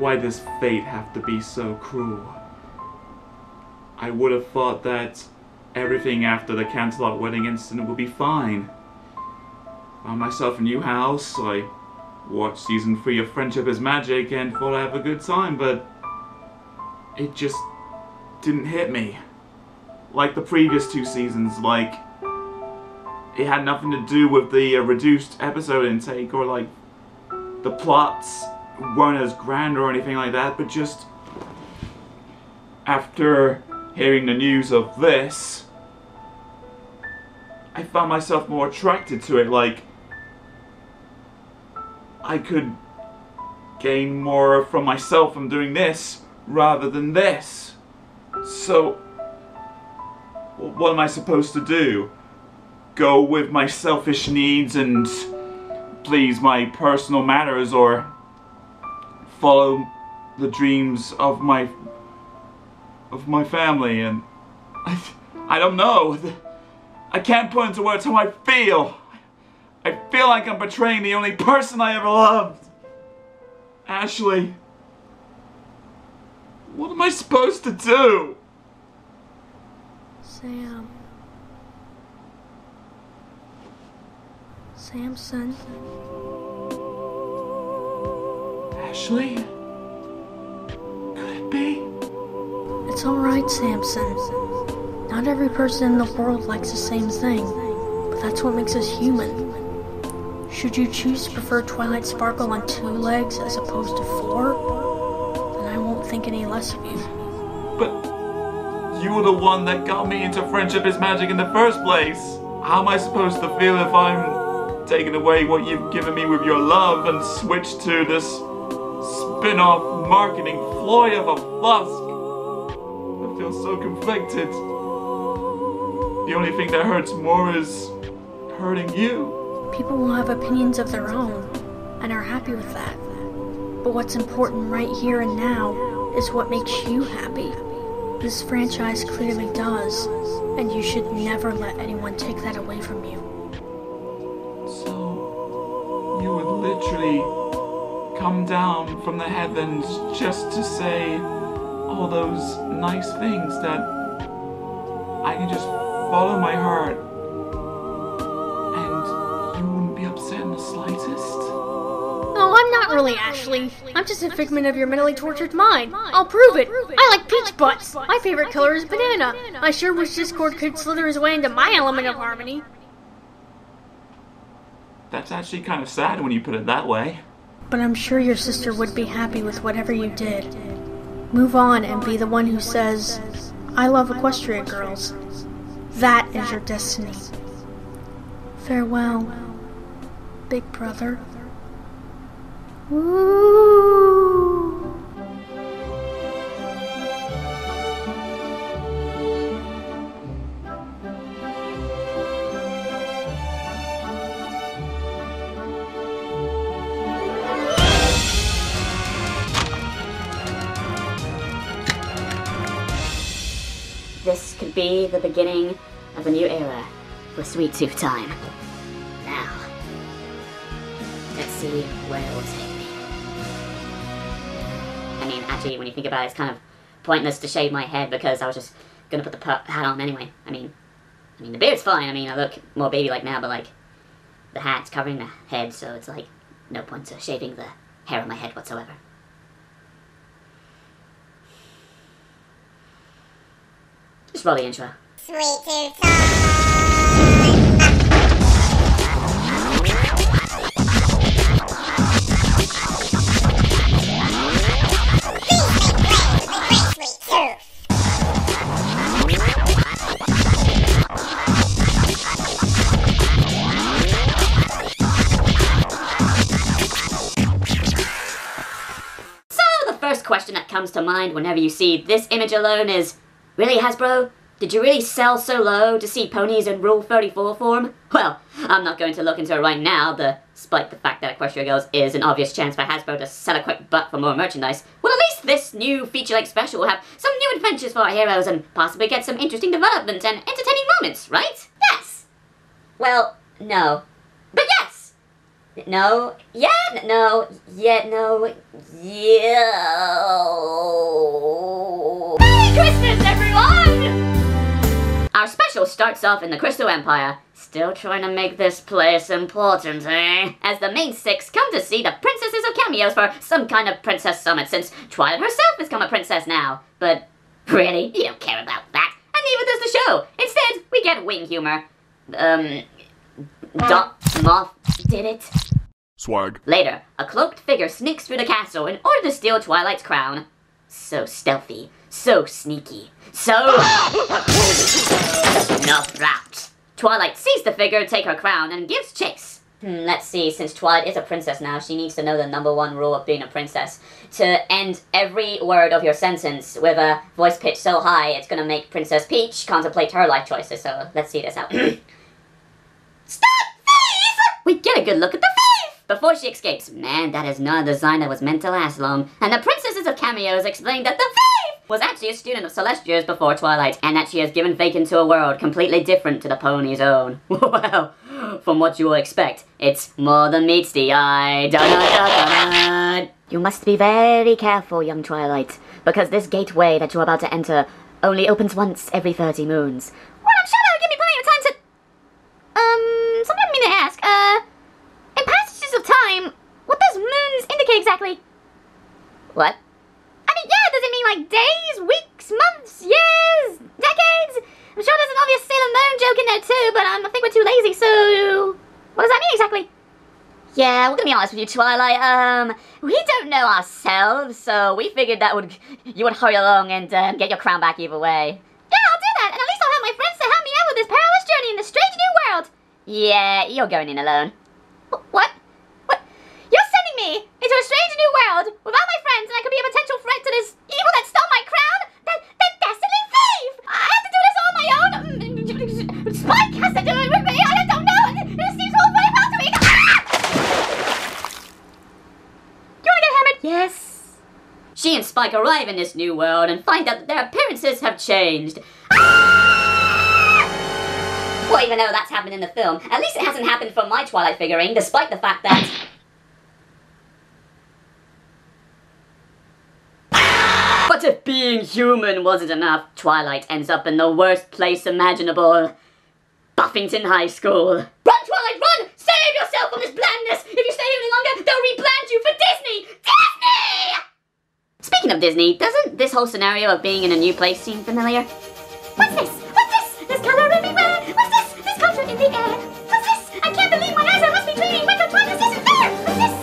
Why does fate have to be so cruel? I would have thought that everything after the Canterlot wedding incident would be fine. Found myself a new house, I watched season 3 of Friendship is Magic and thought I'd have a good time, but it just didn't hit me. Like the previous 2 seasons, like it had nothing to do with the reduced episode intake, or like the plots weren't as grand or anything like that, but just after hearing the news of this, I found myself more attracted to it. Like I could gain more from myself from doing this rather than this. So what am I supposed to do? Go with my selfish needs and please my personal matters, or follow the dreams of my family? And I don't know. I can't put into words how I feel. I feel like I'm betraying the only person I ever loved. Ashley, what am I supposed to do? Samson. Ashley? Could it be? It's alright, Samson. Not every person in the world likes the same thing, but that's what makes us human. Should you choose to prefer Twilight Sparkle on 2 legs as opposed to 4, then I won't think any less of you. But you were the one that got me into Friendship is Magic in the first place. How am I supposed to feel if I'm taking away what you've given me with your love and switch to this spin-off marketing ploy of a flusk? I feel so conflicted. The only thing that hurts more is hurting you. People will have opinions of their own, and are happy with that. But what's important right here and now is what makes you happy. This franchise clearly does, and you should never let anyone take that away from you. So, you would literally come down from the heavens just to say all those nice things that I can just follow my heart and you wouldn't be upset in the slightest? Oh, I'm not really Ashley. I'm just a figment of your mentally tortured mind. I'll prove it. I like peach butts. My favorite color is banana. I sure wish Discord could slither his way into my element of harmony. That's actually kind of sad when you put it that way. But I'm sure your sister would be happy with whatever you did. Move on and be the one who says, I love Equestria girls. That is your destiny. Farewell, big brother. Woo! This could be the beginning of a new era for Sweet Tooth Time. Now, let's see where it will take me. I mean, actually, when you think about it, it's kind of pointless to shave my head because I was just gonna put the hat on anyway. I mean, the beard's fine. I mean, I look more baby-like now, but like, the hat's covering the head, so it's like no point to shaving the hair on my head whatsoever. Just roll the intro. Sweet Tooth Time! Question that comes to mind whenever you see this image alone is, really, Hasbro? Did you really sell so low to see ponies in Rule 34 form? Well, I'm not going to look into it right now, despite the fact that Equestria Girls is an obvious chance for Hasbro to sell a quick butt for more merchandise. Well, at least this new feature-length special will have some new adventures for our heroes and possibly get some interesting development and entertaining moments, right? Yes! Well, no. But yes! No. Yeah. No. Yeah. No. Yeah. Merry Christmas, everyone! Our special starts off in the Crystal Empire. Still trying to make this place important, eh? As the main six come to see the princesses of cameos for some kind of princess summit, since Twilight herself has become a princess now. But really, you don't care about that. And neither does the show. Instead, we get wing humor. Moth did it. Swag. Later, a cloaked figure sneaks through the castle in order to steal Twilight's crown. So stealthy, so sneaky, so snuffed out. Twilight sees the figure take her crown and gives chase. Let's see, since Twilight is a princess now, she needs to know the #1 rule of being a princess. To end every word of your sentence with a voice pitch so high, it's gonna make Princess Peach contemplate her life choices, so let's see this out. Stop, thief! We get a good look at the thief before she escapes. Man, that is not a design that was meant to last long. And the princesses of cameos explain that the thief was actually a student of Celestia's before Twilight, and that she has given fake into a world completely different to the pony's own. Well, from what you will expect, it's more than meets the eye. Dun-dun-dun-dun-dun. You must be very careful, young Twilight, because this gateway that you're about to enter only opens once every 30 moons. Well, I'm sure that'll give me plenty of time to... something I mean to ask, in passages of time, what does moons indicate exactly? What? I mean, yeah, does it mean like days, weeks, months, years, decades? I'm sure there's an obvious Sailor Moon joke in there too, but I think we're too lazy, so... What does that mean exactly? Yeah, we're gonna be honest with you, Twilight, we don't know ourselves, so we figured that you would hurry along and get your crown back either way. Yeah, I'll do that, and at least I'll have my friends to help me out with this perilous journey in the strange new world. Yeah, you're going in alone. What? What? You're sending me into a strange new world without my friends, and I could be a potential threat to this evil that stole my crown? That dastardly thief! I have to do this all on my own? Spike has to do it with me, I don't know! This seems all very well to me! You wanna get hammered? Yes. She and Spike arrive in this new world and find out that their appearances have changed. Well, even though that's happened in the film, at least it hasn't happened for my Twilight figurine, despite the fact that... But if being human wasn't enough, Twilight ends up in the worst place imaginable. Buffington High School. Run, Twilight, run! Save yourself from this blandness! If you stay any longer, they'll replant you for Disney! Disney! Speaking of Disney, doesn't this whole scenario of being in a new place seem familiar? What's this? What's this? This color everywhere! What's this? This culture in the air! What's this? I can't believe my eyes, I must be dreaming! Wait, Twilight isn't there! What's this?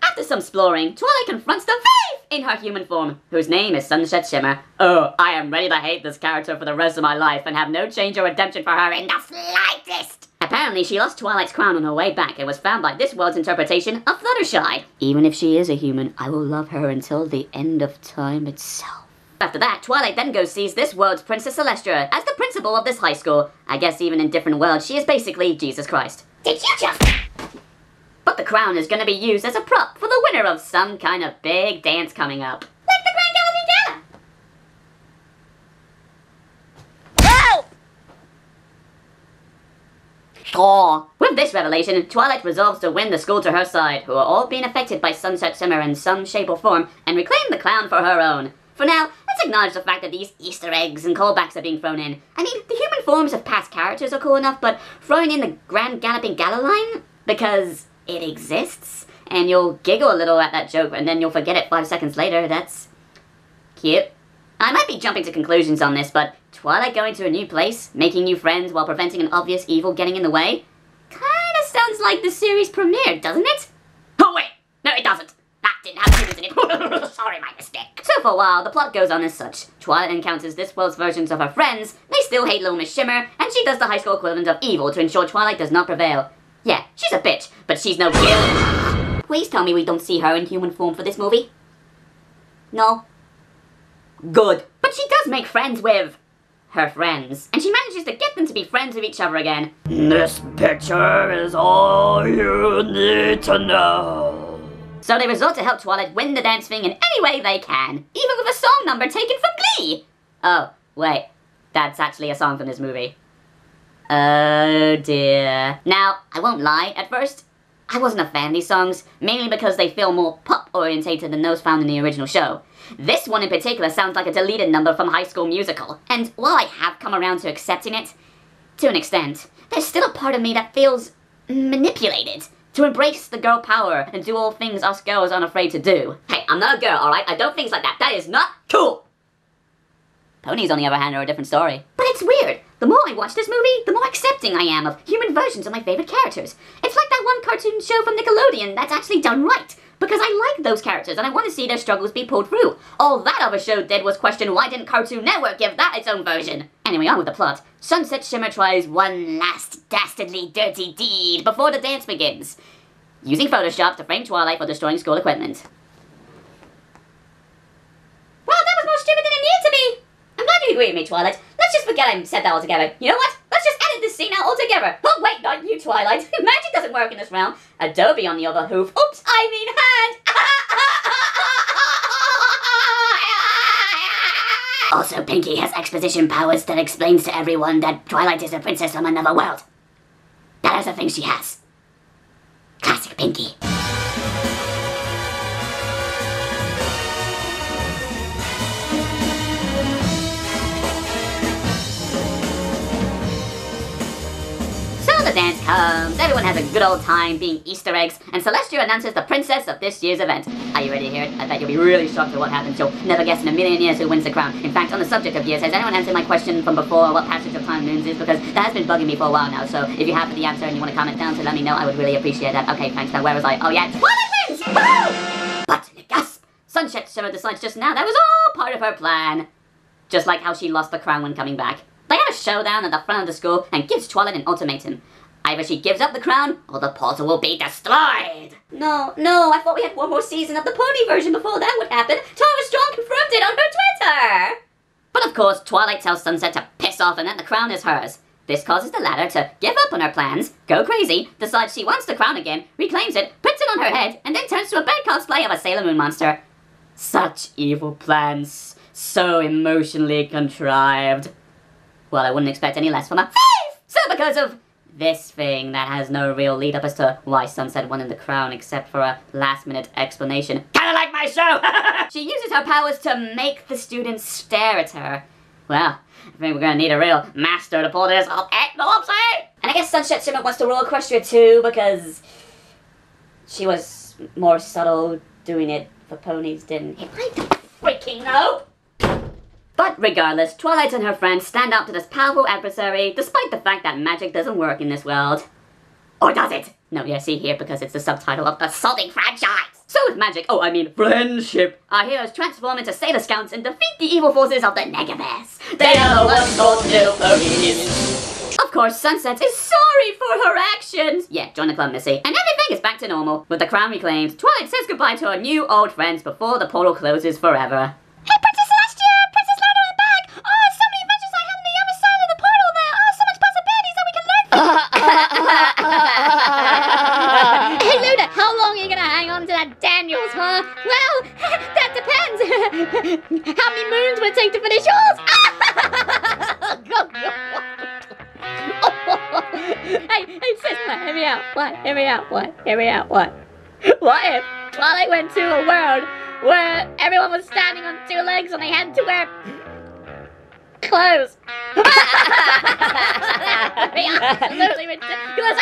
After some exploring, Twilight confronts the thief in her human form, whose name is Sunset Shimmer. Oh, I am ready to hate this character for the rest of my life and have no change or redemption for her in the slightest. Apparently, she lost Twilight's crown on her way back and was found by this world's interpretation of Fluttershy. Even if she is a human, I will love her until the end of time itself. After that, Twilight then goes sees this world's Princess Celestia as the principal of this high school. I guess even in different worlds, she is basically Jesus Christ. Did you just... But the crown is going to be used as a prop for the winner of some kind of big dance coming up. Like the Grand Galloping Gala! Help! Oh. With this revelation, Twilight resolves to win the school to her side, who are all being affected by Sunset Shimmer in some shape or form, and reclaim the crown for her own. For now, let's acknowledge the fact that these Easter eggs and callbacks are being thrown in. I mean, the human forms of past characters are cool enough, but throwing in the Grand Galloping Gala line? Because it exists, and you'll giggle a little at that joke, and then you'll forget it 5 seconds later. That's cute. I might be jumping to conclusions on this, but Twilight going to a new place, making new friends while preventing an obvious evil getting in the way, kinda sounds like the series premiere, doesn't it? Oh wait, no it doesn't. That didn't have humans in it. Sorry, my mistake. So for a while, the plot goes on as such. Twilight encounters this world's versions of her friends, they still hate Little Miss Shimmer, and she does the high school equivalent of evil to ensure Twilight does not prevail. Yeah, she's a bitch, but she's no kid. Please tell me we don't see her in human form for this movie. No? Good. But she does make friends with her friends, and she manages to get them to be friends with each other again. This picture is all you need to know. So they resort to help Twilight win the dance thing in any way they can, even with a song number taken from Glee. Oh, wait, that's actually a song from this movie. Oh dear. Now, I won't lie, at first, I wasn't a fan of these songs, mainly because they feel more pop-orientated than those found in the original show. This one in particular sounds like a deleted number from High School Musical, and while I have come around to accepting it, to an extent, there's still a part of me that feels manipulated to embrace the girl power and do all things us girls aren't afraid to do. Hey, I'm not a girl, alright? I don't things like that. That is not cool! Ponies, on the other hand, are a different story. But it's weird. The more I watch this movie, the more accepting I am of human versions of my favorite characters. It's like that one cartoon show from Nickelodeon that's actually done right. Because I like those characters and I want to see their struggles be pulled through. All that other show did was question why didn't Cartoon Network give that its own version? Anyway, on with the plot. Sunset Shimmer tries one last dastardly dirty deed before the dance begins, using Photoshop to frame Twilight for destroying school equipment. Well, that was more stupid than it needed to be! I'm glad you agree with me, Twilight. Let's just forget I said that altogether. You know what? Let's just edit this scene out altogether. Oh, wait, not you, Twilight. Magic doesn't work in this realm. Adobe, on the other hoof. Oops, I mean hand. Also, Pinky has exposition powers that explains to everyone that Twilight is a princess from another world. That is the thing she has. Classic Pinky. The dance comes, everyone has a good old time being Easter eggs, and Celestia announces the princess of this year's event. Are you ready to hear it? I bet you'll be really shocked at what happens. You'll never guess in a million years who wins the crown. In fact, on the subject of years, has anyone answered my question from before, what passage of time moons is? Because that has been bugging me for a while now, so if you have the answer and you want to comment down to let me know, I would really appreciate that. Okay, thanks. Now, where was I? Oh yeah, Twilight wins! Woo! But, gasp! Sunset Shimmer decides just now that was all part of her plan. Just like how she lost the crown when coming back. They have a showdown at the front of the school and gives Twilight an ultimatum. Either she gives up the crown, or the portal will be destroyed! No, I thought we had one more season of the pony version before that would happen. Tara Strong confirmed it on her Twitter! But of course, Twilight tells Sunset to piss off and that the crown is hers. This causes the latter to give up on her plans, go crazy, decides she wants the crown again, reclaims it, puts it on her head, and then turns to a bad cosplay of a Sailor Moon monster. Such evil plans, so emotionally contrived. Well, I wouldn't expect any less from a thief! So because of this thing that has no real lead up as to why Sunset wanted the crown except for a last-minute explanation. Kinda like my show! She uses her powers to make the students stare at her. Well, I think we're gonna need a real master to pull this off. And I guess Sunset Shimmer wants to rule Equestria too because she was more subtle doing it for ponies, didn't he? I don't freaking know! But regardless, Twilight and her friends stand up to this powerful adversary, despite the fact that magic doesn't work in this world. Or does it? No, yeah, see here, because it's the subtitle of Assaulting Franchise. So with magic, friendship, our heroes transform into Sailor Scouts and defeat the evil forces of the Negaverse. They are the ones called new ponies. Of course, Sunset is sorry for her actions. Yeah, join the club, Missy. And everything is back to normal. With the crown reclaimed, Twilight says goodbye to her new old friends before the portal closes forever. Hey Luna, how long are you gonna hang on to that Daniels, huh? Well, that depends. How many moons will it take to finish yours? Hey sis, hear me out. What if Twilight went to a world where everyone was standing on two legs and they had to wear clothes? Absolutely ridiculous.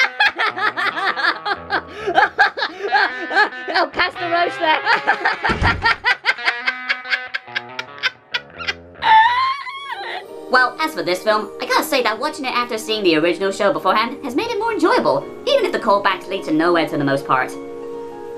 Oh, pass the roast there. Well, as for this film, I gotta say that watching it after seeing the original show beforehand has made it more enjoyable, even if the callbacks lead to nowhere to the most part.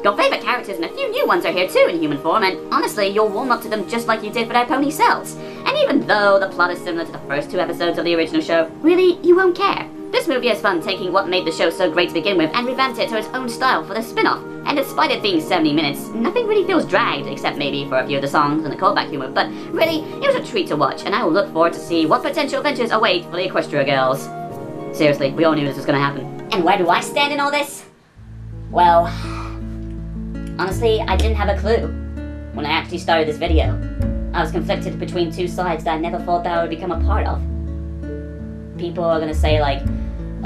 Your favourite characters and a few new ones are here too in human form, and honestly, you'll warm up to them just like you did for their pony selves. And even though the plot is similar to the first two episodes of the original show, really, you won't care. This movie has fun taking what made the show so great to begin with and revamped it to its own style for the spin-off. And despite it being 70 minutes, nothing really feels dragged, except maybe for a few of the songs and the callback humor, but really, it was a treat to watch, and I will look forward to see what potential adventures await for the Equestria girls. Seriously, we all knew this was gonna happen. And where do I stand in all this? Well, honestly, I didn't have a clue when I actually started this video. I was conflicted between two sides that I never thought that I would become a part of. People are gonna say like,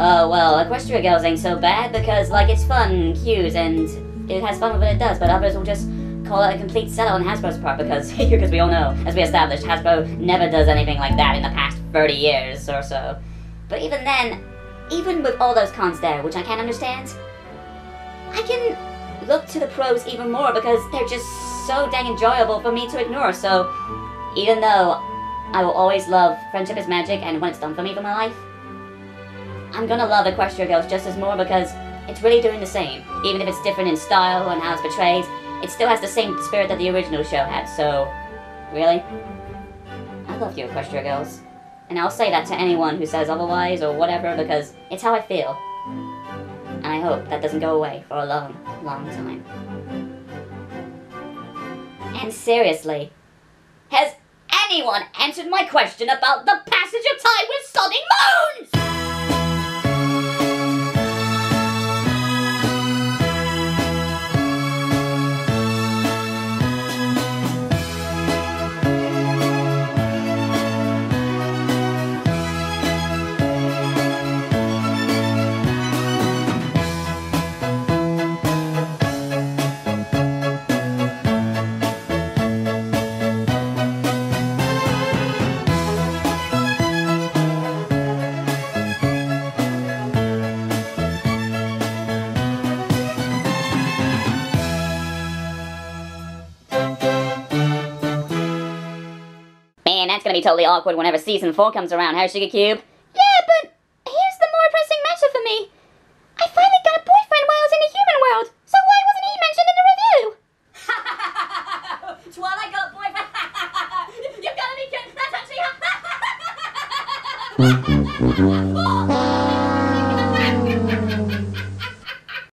Oh, well, Equestria Girls ain't so bad because, like, it's fun and cute and it has fun with what it does, but others will just call it a complete sellout on Hasbro's part because we all know, as we established, Hasbro never does anything like that in the past 30 years or so. But even then, even with all those cons there, which I can't understand, I can look to the pros even more because they're just so dang enjoyable for me to ignore. So even though I will always love Friendship is Magic and what it's done for me for my life, I'm gonna love Equestria Girls just as more because it's really doing the same. Even if it's different in style and how it's portrayed, it still has the same spirit that the original show had. So, really? I love you, Equestria Girls. And I'll say that to anyone who says otherwise or whatever because it's how I feel. And I hope that doesn't go away for a long, long time. And seriously, has anyone answered my question about the passage of time with sodding moons? Man, that's gonna be totally awkward whenever season 4 comes around, huh, Sugar Cube? Yeah, but here's the more pressing matter for me. I finally got a boyfriend while I was in the human world, so why wasn't he mentioned in the review? Twilight got a boyfriend. You gotta be kidding. That's actually